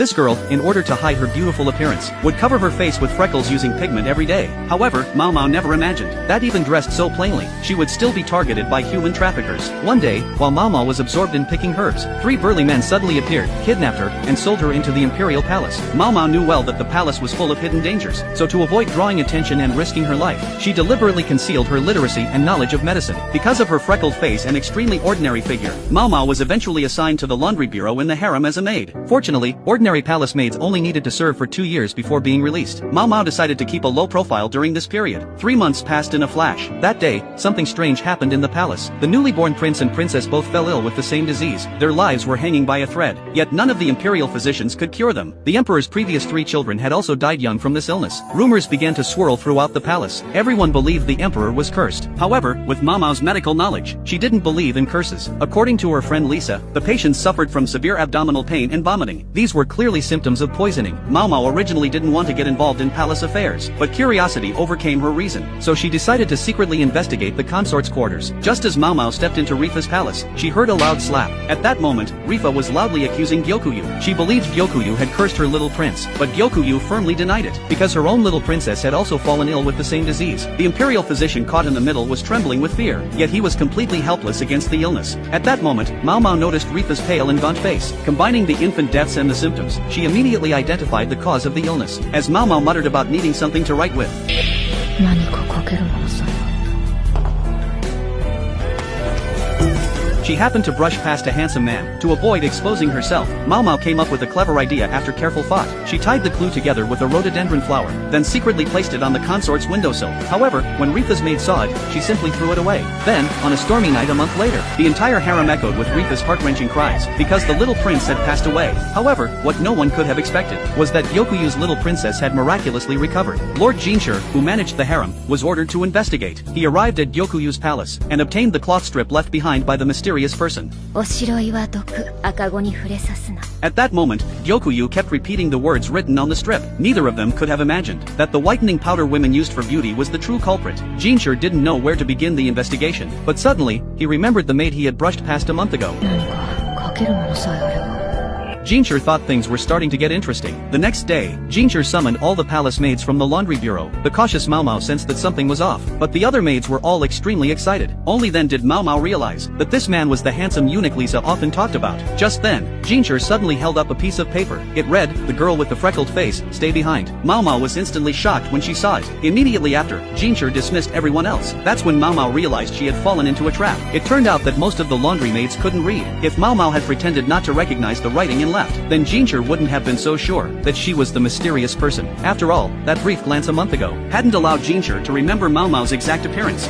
This girl, in order to hide her beautiful appearance, would cover her face with freckles using pigment every day. However, Mao Mao never imagined that even dressed so plainly, she would still be targeted by human traffickers. One day, while Mao Mao was absorbed in picking herbs, 3 burly men suddenly appeared, kidnapped her, and sold her into the imperial palace. Mao Mao knew well that the palace was full of hidden dangers, so to avoid drawing attention and risking her life, she deliberately concealed her literacy and knowledge of medicine. Because of her freckled face and extremely ordinary figure, Mao Mao was eventually assigned to the laundry bureau in the harem as a maid. Fortunately, ordinary palace maids only needed to serve for 2 years before being released. Mao Mao decided to keep a low profile during this period. 3 months passed in a flash. That day, something strange happened in the palace. The newly born prince and princess both fell ill with the same disease. Their lives were hanging by a thread, yet none of the imperial physicians could cure them. The emperor's previous 3 children had also died young from this illness. Rumors began to swirl throughout the palace. Everyone believed the emperor was cursed. However, with Mao Mao's medical knowledge, she didn't believe in curses. According to her friend Lisa, the patients suffered from severe abdominal pain and vomiting. These were clearly symptoms of poisoning. Mao Mao originally didn't want to get involved in palace affairs, but curiosity overcame her reason, so she decided to secretly investigate the consort's quarters. Just as Mao Mao stepped into Rifa's palace, she heard a loud slap. At that moment, Rifa was loudly accusing Gyokuyu. She believed Gyokuyu had cursed her little prince, but Gyokuyu firmly denied it, because her own little princess had also fallen ill with the same disease. The imperial physician caught in the middle was trembling with fear, yet he was completely helpless against the illness. At that moment, Mao Mao noticed Rifa's pale and gaunt face. Combining the infant deaths and the symptoms, she immediately identified the cause of the illness. As Mao Mao muttered about needing something to write with, she happened to brush past a handsome man. To avoid exposing herself, Mao Mao came up with a clever idea after careful thought. She tied the clue together with a rhododendron flower, then secretly placed it on the consort's windowsill. However, when Rifa's maid saw it, she simply threw it away. Then, on a stormy night a month later, the entire harem echoed with Rifa's heart-wrenching cries, because the little prince had passed away. However, what no one could have expected was that Gyokuyu's little princess had miraculously recovered. Lord Jinshur, who managed the harem, was ordered to investigate. He arrived at Gyokuyu's palace, and obtained the cloth strip left behind by the mysterious person. At that moment, Gyokuyu kept repeating the words written on the strip. Neither of them could have imagined that the whitening powder women used for beauty was the true culprit. Jinshur didn't know where to begin the investigation, but suddenly, he remembered the maid he had brushed past a month ago. Jinshur thought things were starting to get interesting. The next day, Jinshur summoned all the palace maids from the laundry bureau. The cautious Mao Mao sensed that something was off, but the other maids were all extremely excited. Only then did Mao Mao realize that this man was the handsome eunuch Lisa often talked about. Just then, Jinshur suddenly held up a piece of paper. It read, "The girl with the freckled face, stay behind." Mao Mao was instantly shocked when she saw it. Immediately after, Jinshur dismissed everyone else. That's when Mao Mao realized she had fallen into a trap. It turned out that most of the laundry maids couldn't read. If Mao Mao had pretended not to recognize the writing and left, then Jinshur wouldn't have been so sure that she was the mysterious person. After all, that brief glance a month ago hadn't allowed Jinshur to remember Mao Mao's exact appearance.